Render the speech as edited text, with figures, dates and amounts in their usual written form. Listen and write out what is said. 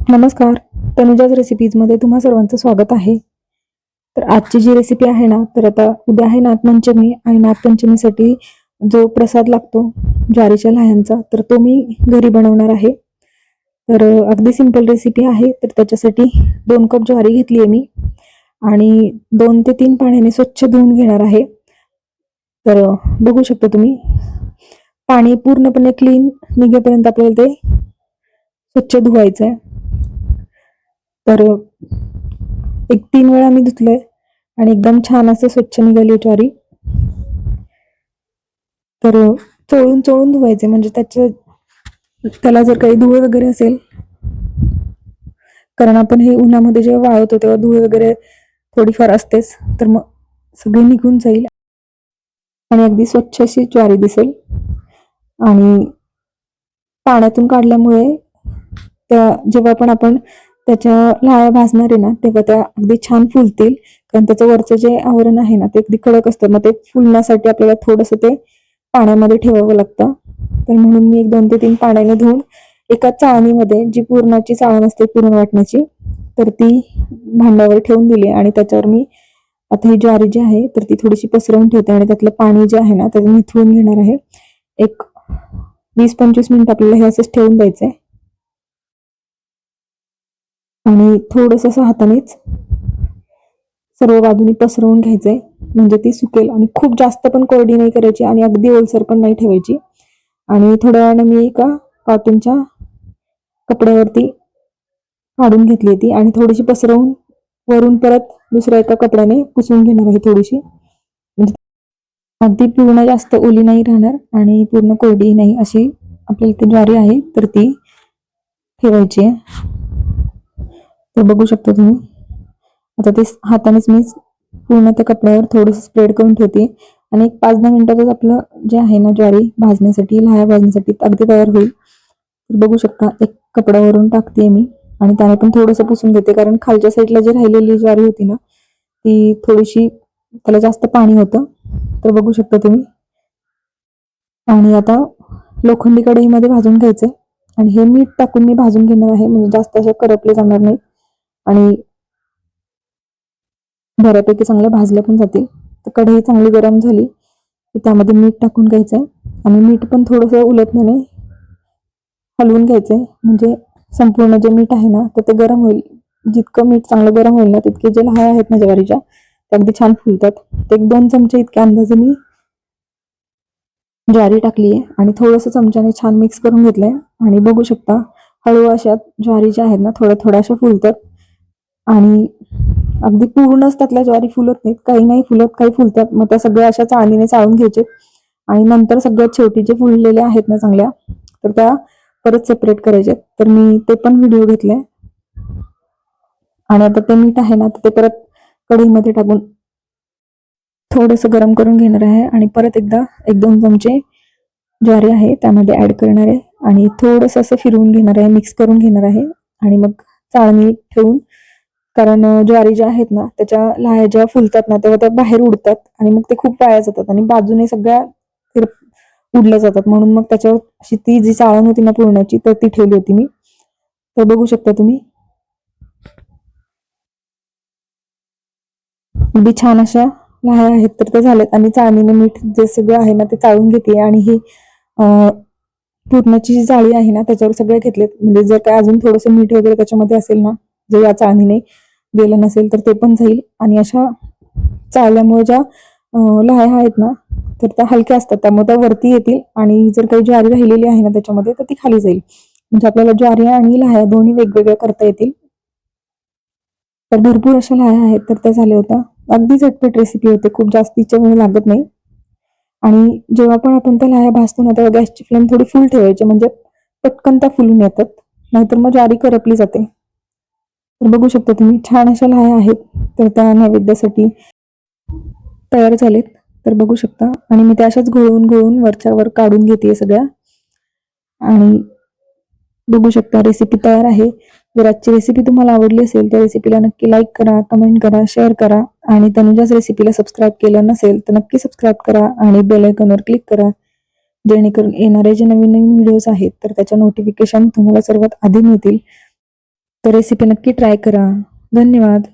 नमस्कार. तनुजाज रेसिपीजमध्ये तुम्हा सर्वांचं स्वागत आहे. तर आजची जी रेसिपी आहे ना, तर आता उद्या आहे नागपंचमी आणि नागपंचमीसाठी जो प्रसाद लागतो ज्वारीच्या लाह्यांचा, तर तो मी घरी बनवणार आहे. तर अगदी सिंपल रेसिपी आहे. तर त्याच्यासाठी 2 कप ज्वारी घेतली आहे मी आणि 2 ते 3 पाण्याने स्वच्छ धुवून घेणार आहे. तर बघू शकता तुम्ही, पाणी पूर्णपणे क्लीन निघेपर्यंत आपल्याला ते स्वच्छ धुवायचं आहे. तर एक 3 वेळा मी धुतलंय आणि एकदम छान असं स्वच्छ निघाली ज्वारी. तर चोळून चोळून धुवायचे, म्हणजे त्याला जर काही धूळ वगैरे असेल, कारण आपण हे उन्हामध्ये जेव्हा वाळवतो तेव्हा धूळ वगैरे थोडीफार असतेच, तर मग सगळी निघून जाईल आणि अगदी स्वच्छ अशी ज्वारी दिसेल. आणि पाण्यातून काढल्यामुळे जेव्हा पण आपण त्याच्या लाह्या भाजणार आहे ना, तेव्हा त्या अगदी छान फुलतील. कारण त्याचं वरचं जे आवरण आहे ना, ते अगदी कडक असतं. मग ते फुलण्यासाठी आपल्याला थोडंसं ते पाण्यामध्ये ठेवावं लागतं. तर म्हणून मी 1 2 ते 3 पाण्याने धुवून एका चाळणीमध्ये, जी पुरणाची चाळण असते पुरण वाटण्याची, तर ती भांड्यावर ठेवून दिली आणि त्याच्यावर मी आता ही ज्वारी जी आहे तर ती थोडीशी पसरवून ठेवते आणि त्यातलं पाणी जे आहे ना ते निथळून घेणार आहे. एक 20-25 मिनिट आपल्याला हे असंच ठेवून द्यायचंय आणि थोडंसं असं हातानेच सर्व बाजूनी पसरवून घ्यायचंय, म्हणजे ती सुकेल. आणि खूप जास्त पण कोरडी नाही करायची आणि अगदी ओलसर पण नाही ठेवायची. आणि थोड्या वेळाने मी एका कॉटनच्या कपड्यावरती काढून घेतली ती आणि थोडीशी पसरवून वरून परत दुसऱ्या एका कपड्याने पुसून घेणार आहे थोडीशी, म्हणजे अगदी पूर्ण जास्त ओली नाही राहणार आणि पूर्ण कोरडी नाही, अशी आपल्याला ती ज्वारी आहे तर ती ठेवायची आहे. तर बघू शकता तुम्ही, आता ते हातानेच मी पूर्ण त्या कपड्यावर थोडंसं स्प्रेड करून ठेवते आणि एक 5-10 मिनिटातच आपलं जे आहे ना ज्वारी भाजण्यासाठी, लाह्या भाजण्यासाठी अगदी तयार होईल. तर बघू शकता, एक कपड्यावरून टाकते मी आणि त्याने पण थोडंसं पुसून घेते, कारण खालच्या साईडला जी राहिलेली ज्वारी होती ना, ती थोडीशी, त्याला जास्त पाणी होतं. तर बघू शकता तुम्ही. आणि आता लोखंडी कढईमध्ये भाजून घ्यायचे आणि हे मीठ टाकून मी भाजून घेणार आहे, म्हणजे जास्त असे करपले जाणार नाही आणि बऱ्यापैकी चांगल्या भाजल्या पण जातील. तर कढई चांगली गरम झाली की त्यामध्ये मीठ टाकून घ्यायचंय आणि मीठ पण थोडंसं उलटण्याने हलवून घ्यायचंय, म्हणजे संपूर्ण जे मीठ आहे ना तर ते गरम होईल. जितकं मीठ चांगलं गरम होईल ना, तितके जे लाह्या आहेत ना ज्वारीच्या, त्या अगदी छान फुलतात. तर 1-2 चमचे इतक्या अंदाजे मी ज्वारी टाकली आहे आणि थोडंसं चमच्याने छान मिक्स करून घेतलंय. आणि बघू शकता, हळू अशा ज्वारी ज्या आहेत ना थोड्या थोड्या अशा फुलतात आणि अगदी पूर्णच त्यातल्या ज्वारी फुलत नाहीत, काही नाही फुलत, काही फुलतात. मग त्या सगळ्या अशा चाळणीने चाळून घ्यायचे आणि नंतर सगळ्यात शेवटी जे फुललेल्या आहेत ना चांगल्या, तर त्या परत सेपरेट करायचे. तर मी ते पण व्हिडिओ घेतलाय. आणि आता ते मीठ आहे ना, तर ते परत कढईमध्ये टाकून थोडंसं गरम करून घेणार आहे आणि परत एकदा 1-2 चमचे ज्वारी आहे त्यामध्ये ऍड करणार आहे आणि थोडंसं असं फिरवून घेणार आहे, मिक्स करून घेणार आहे आणि मग चाळणी ठेवून, कारण ज्वारी ज्या आहेत ना त्याच्या लाह्या जेव्हा फुलतात ना तेव्हा त्या बाहेर उडतात आणि मग ते खूप वाया जातात आणि बाजूने सगळ्या उडल्या जातात. म्हणून मग त्याच्यावर अशी ती जी चाळण होती ना पूर्णाची, तर ती ठेवली होती मी. तर बघू शकता तुम्ही, अगदी छान अशा लाह्या आहेत तर त्या झाल्यात आणि चाळणीने मीठ जे सगळं आहे ना ते चाळून घेते आणि ही पूर्णाची जी जाळी आहे ना त्याच्यावर सगळे घेतलेत. म्हणजे जर काय अजून थोडंसं मीठ वगैरे त्याच्यामध्ये असेल ना, जे या चाळणीने गेलं नसेल, तर ते पण जाईल. आणि अशा चाळल्यामुळे ज्या लाह्या आहेत ना तर त्या हलक्या असतात, त्यामुळे त्या वरती येतील आणि जर काही ज्वारी राहिलेली आहे ना त्याच्यामध्ये तर ती खाली जाईल, म्हणजे आपल्याला ज्वारी आणि लाह्या दोन्ही वेगवेगळ्या करता येतील. तर भरपूर अशा लाह्या आहेत तर त्या झाल्या होत्या. अगदी झटपट रेसिपी होते, खूप जास्तीच्या वेळ लागत नाही. आणि जेव्हा पण आपण त्या लाह्या भाजतो ना तेव्हा गॅसची फ्लेम थोडी फुल ठेवायची, म्हणजे पटकन त्या फुलून येतात, नाहीतर मग ज्वारी करपली जाते. तर बघू शकता तुम्ही, छान अशा लाह्या आहेत तर त्या नैवेद्यासाठी तयार झालेत. तर बघू शकता आणि मी त्या अशाच घोळून घोळून वरच्या वर काढून घेते सगळ्या. आणि बघू शकता रेसिपी तयार आहे. जर आजची रेसिपी तुम्हाला आवडली असेल तर रेसिपीला नक्की लाईक करा, कमेंट करा, शेअर करा आणि तनुजाच रेसिपीला सबस्क्राईब केलं नसेल तर नक्की सबस्क्राईब करा आणि बेल आयकॉनवर क्लिक करा, जेणेकरून येणारे जे नवीन नवीन व्हिडिओज आहेत तर त्याच्या नोटिफिकेशन तुम्हाला सर्वात आधी मिळतील. तर रेसिपी नक्की ट्राय करा. धन्यवाद.